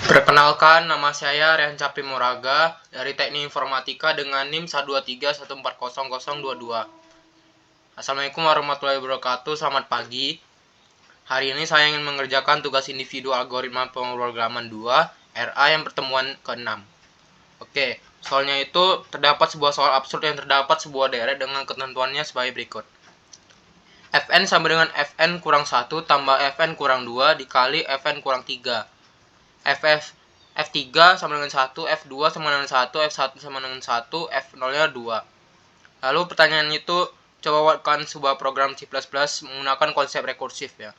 Perkenalkan, nama saya Rehan Capi Moraga dari Teknik Informatika dengan NIM 123140022. Assalamualaikum warahmatullahi wabarakatuh, selamat pagi. Hari ini saya ingin mengerjakan tugas individu algoritma pemrograman 2, RA yang pertemuan ke-6. Oke, soalnya itu terdapat sebuah soal absurd yang terdapat sebuah deret dengan ketentuannya sebagai berikut. Fn sama dengan Fn kurang 1 tambah Fn kurang 2 dikali Fn kurang 3. F3 sama dengan 1, F2 sama dengan 1, F1 sama dengan 1, F0-nya 2. Lalu pertanyaan itu, coba buatkan sebuah program C++ menggunakan konsep rekursif ya.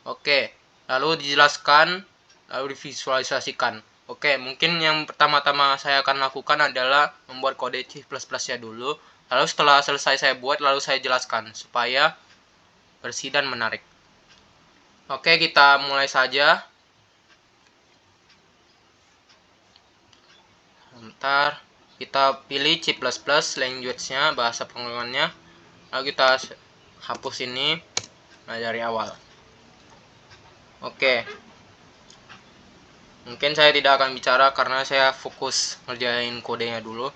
Oke, lalu dijelaskan, lalu divisualisasikan. Oke, mungkin yang pertama-tama saya akan lakukan adalah membuat kode C++ nya dulu. Lalu setelah selesai saya buat, lalu saya jelaskan supaya bersih dan menarik. Oke, kita mulai saja. Sebentar, kita pilih C++ language-nya, bahasa penggunanya. Lalu kita hapus ini dari awal. Oke. Mungkin saya tidak akan bicara karena saya fokus ngerjain kodenya dulu.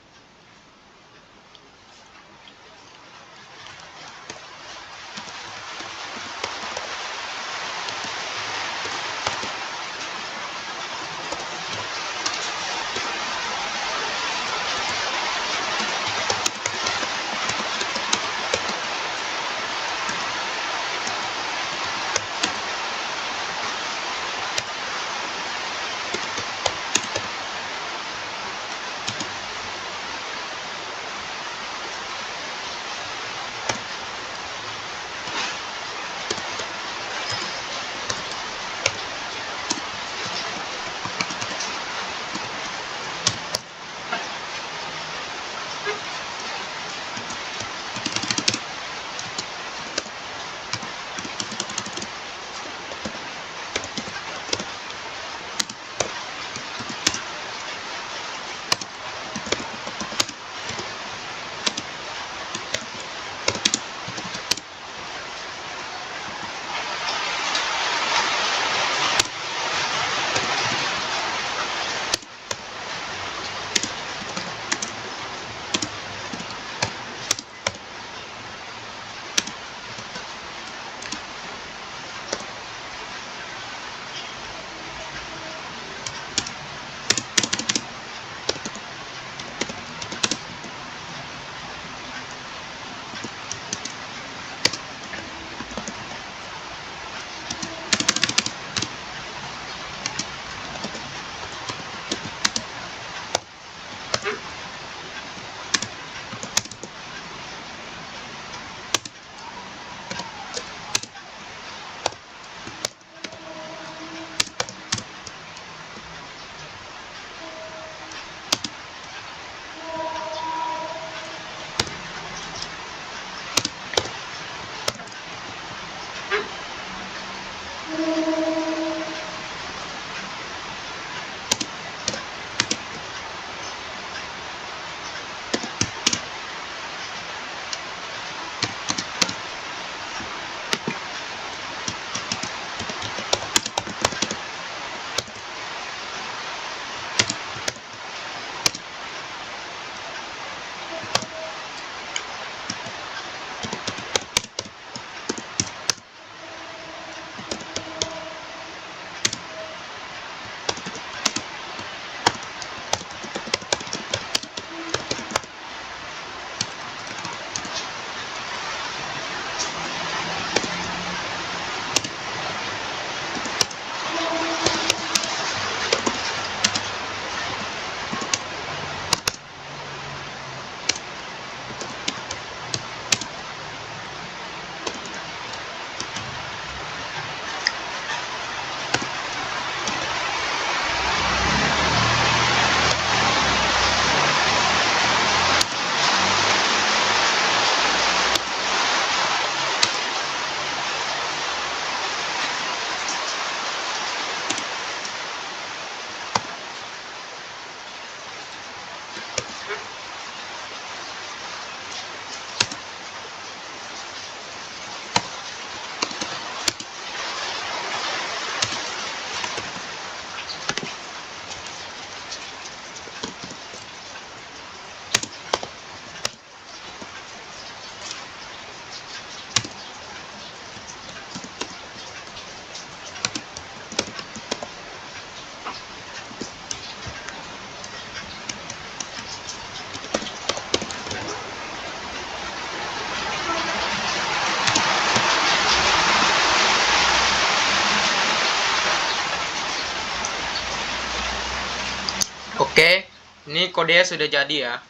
Ini kodenya sudah jadi ya.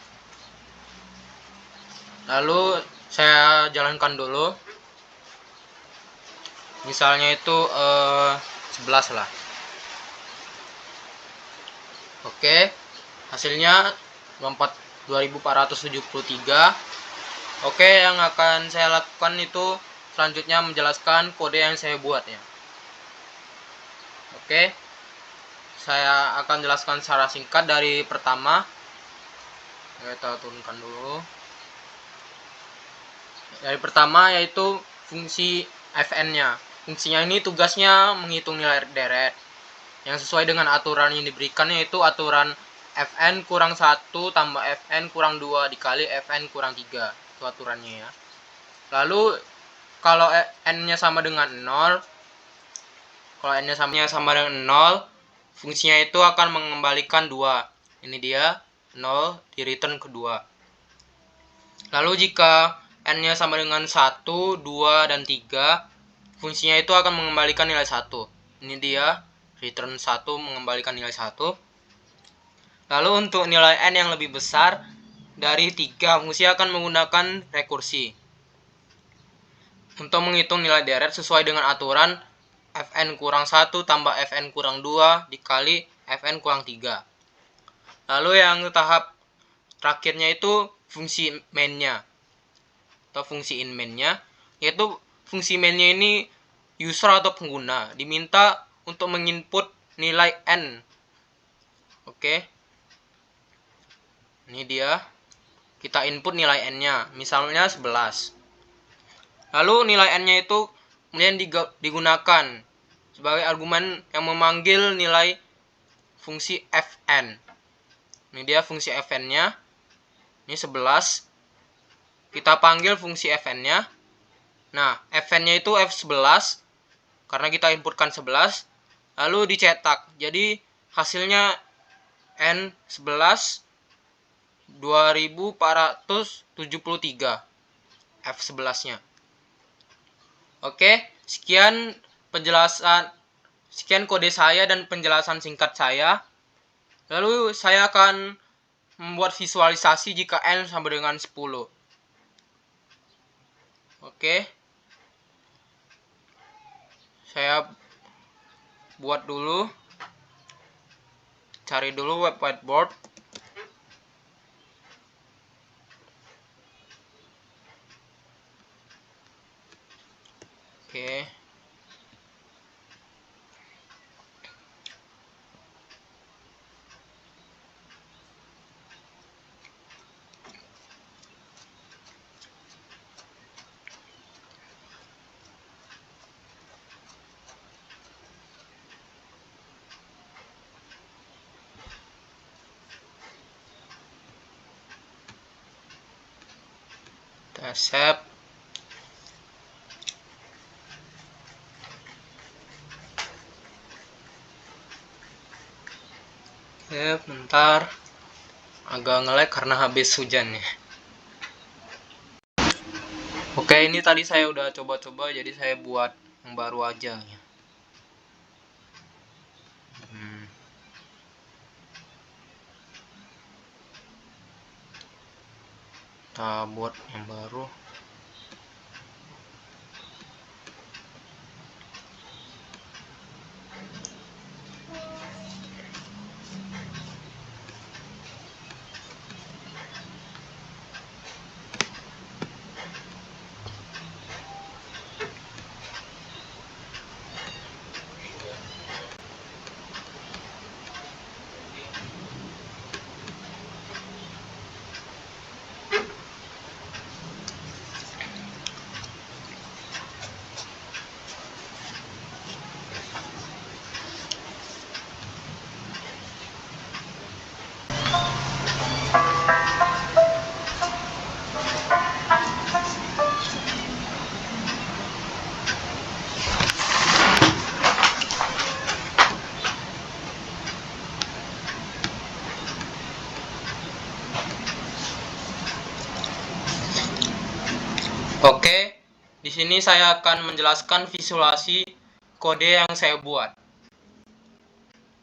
Lalu saya jalankan dulu. Misalnya itu 11 lah. Oke. Hasilnya 2473. Oke, yang akan saya lakukan itu selanjutnya menjelaskan kode yang saya buat ya. Oke. Saya akan jelaskan secara singkat dari pertama. Kita turunkan dulu. Dari pertama yaitu fungsi fn-nya. Fungsinya ini tugasnya menghitung nilai deret yang sesuai dengan aturan yang diberikan, yaitu aturan fn kurang 1 tambah fn kurang 2 dikali fn kurang 3. Itu aturannya ya. Lalu kalau n-nya sama dengan 0, kalau n-nya sama dengan 0, fungsinya itu akan mengembalikan 2. Ini dia 0 di return kedua. Lalu jika n-nya sama dengan 1, 2, dan 3, fungsinya itu akan mengembalikan nilai 1. Ini dia return 1 mengembalikan nilai 1. Lalu untuk nilai n yang lebih besar dari 3, fungsi akan menggunakan rekursi untuk menghitung nilai deret sesuai dengan aturan fn kurang 1 tambah fn kurang 2 dikali fn kurang 3. Lalu yang tahap terakhirnya itu fungsi main-nya atau fungsi in main-nya, yaitu fungsi main-nya ini user atau pengguna diminta untuk menginput nilai n. Oke. Ini dia. Kita input nilai n-nya, misalnya 11. Lalu nilai n-nya itu kemudian digunakan sebagai argumen yang memanggil nilai fungsi fn. Ini dia fungsi fn-nya. Ini 11. Kita panggil fungsi fn-nya. Nah, fn-nya itu f11 karena kita inputkan 11, lalu dicetak. Jadi hasilnya n11 2473 f11-nya. Oke, sekian kode saya dan penjelasan singkat saya. Lalu saya akan membuat visualisasi jika n sama dengan 10. Oke. Saya buat dulu. Cari dulu web whiteboard. Oke. Kita save. Oke, bentar. Agak nge-lag karena habis hujan ya. Oke, ini tadi saya udah coba-coba, jadi saya buat yang baru aja ya. Kita buat yang baru. Oke, di sini saya akan menjelaskan visualisasi kode yang saya buat.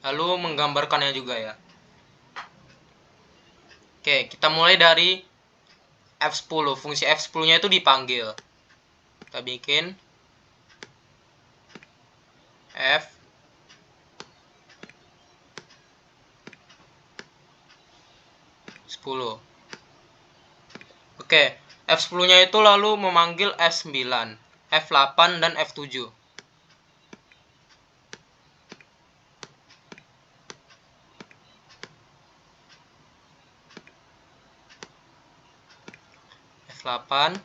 Lalu menggambarkannya juga ya. Oke, kita mulai dari F10. Fungsi F10-nya itu dipanggil. Kita bikin F10. Oke, F10-nya itu lalu memanggil F9, F8, dan F7. F8,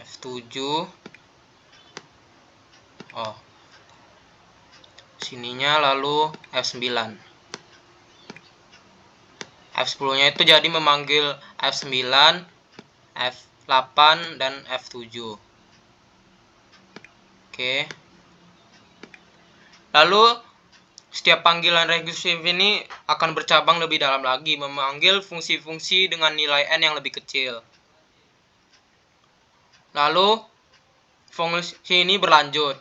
F7. Oh, sininya lalu F9. F10-nya itu jadi memanggil F9, F8, dan F7. Oke. Lalu setiap panggilan rekursif ini akan bercabang lebih dalam lagi, memanggil fungsi-fungsi dengan nilai n yang lebih kecil. Lalu fungsi ini berlanjut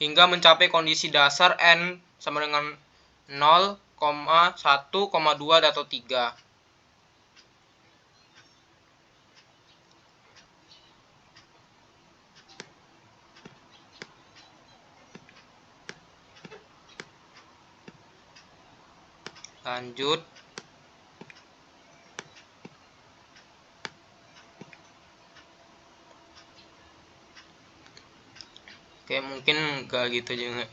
hingga mencapai kondisi dasar n sama dengan 0, 1, 2, atau 3. Lanjut. Oke, mungkin enggak gitu juga.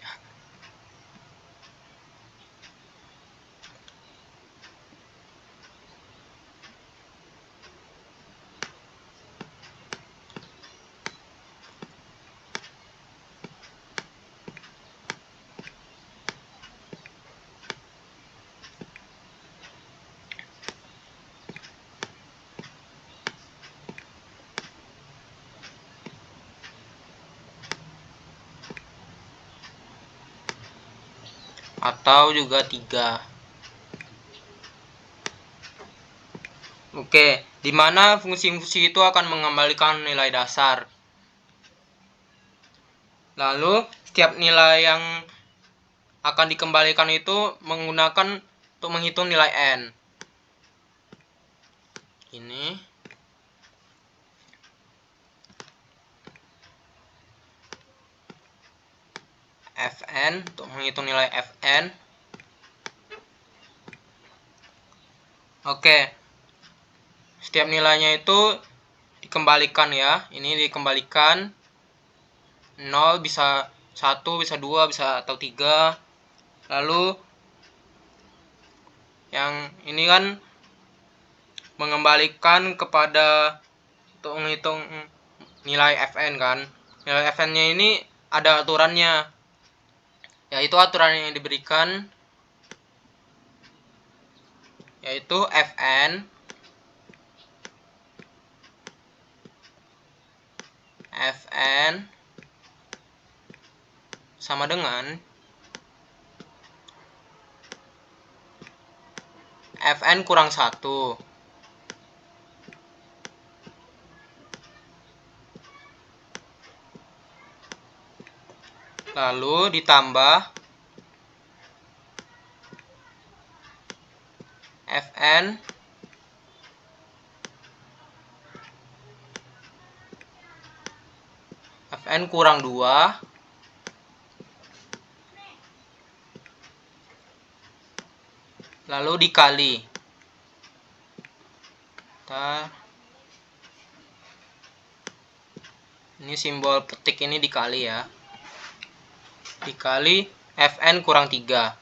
Atau juga 3. Oke, di mana fungsi-fungsi itu akan mengembalikan nilai dasar. Lalu, setiap nilai yang akan dikembalikan itu menggunakan untuk menghitung nilai n. Ini Fn untuk menghitung nilai Fn. Oke. Setiap nilainya itu dikembalikan ya. Ini dikembalikan 0 bisa 1, bisa 2, bisa atau 3. Lalu yang ini kan mengembalikan kepada untuk menghitung nilai Fn kan. Nilai Fn-nya ini ada aturannya. Yaitu aturan yang diberikan yaitu Fn sama dengan Fn kurang 1 lalu ditambah Fn kurang 2 lalu dikali. Ini simbol petik ini dikali ya. Dikali Fn kurang 3.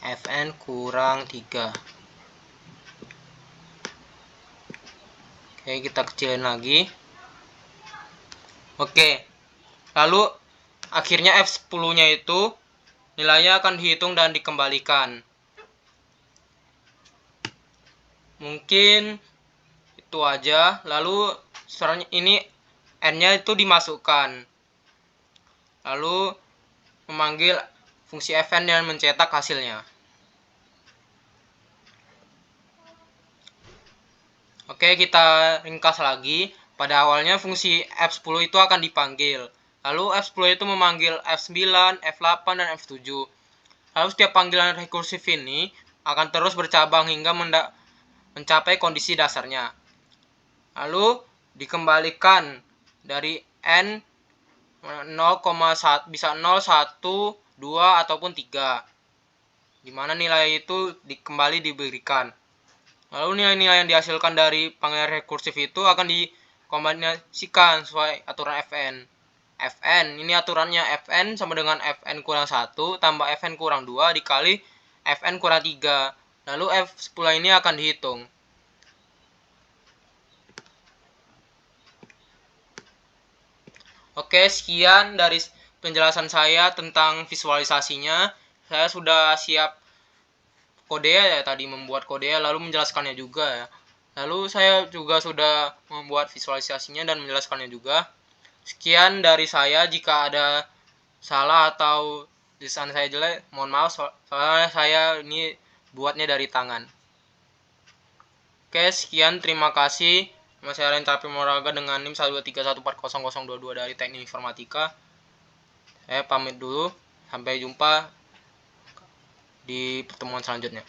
Fn kurang 3. Oke, kita kecilin lagi. Oke. Lalu akhirnya F10-nya itu nilainya akan dihitung dan dikembalikan. Mungkin itu aja. Lalu sekarang ini n-nya itu dimasukkan. Lalu memanggil fungsi Fn dan mencetak hasilnya. Oke, kita ringkas lagi. Pada awalnya fungsi F10 itu akan dipanggil. Lalu F10 itu memanggil F9, F8, dan F7. Lalu setiap panggilan rekursif ini akan terus bercabang hingga mencapai kondisi dasarnya. Lalu dikembalikan dari N 0,1 bisa 0, 1, 2 ataupun 3. Di mana nilai itu kembali diberikan. Lalu nilai-nilai yang dihasilkan dari panggilan rekursif itu akan dikombinasikan sesuai aturan Fn. Fn ini aturannya Fn sama dengan Fn kurang 1 tambah Fn kurang 2 dikali Fn kurang 3. Lalu F10 ini akan dihitung. Oke, sekian dari penjelasan saya tentang visualisasinya. Saya sudah siap kode ya, tadi membuat kode lalu menjelaskannya juga ya. Lalu saya juga sudah membuat visualisasinya dan menjelaskannya juga. Sekian dari saya, jika ada salah atau tulisan saya jelek, mohon maaf soalnya saya ini buatnya dari tangan. Oke, sekian, terima kasih. Saya Ren Tapi Moraga dengan NIM 123140022 dari Teknik Informatika. Saya pamit dulu. Sampai jumpa di pertemuan selanjutnya.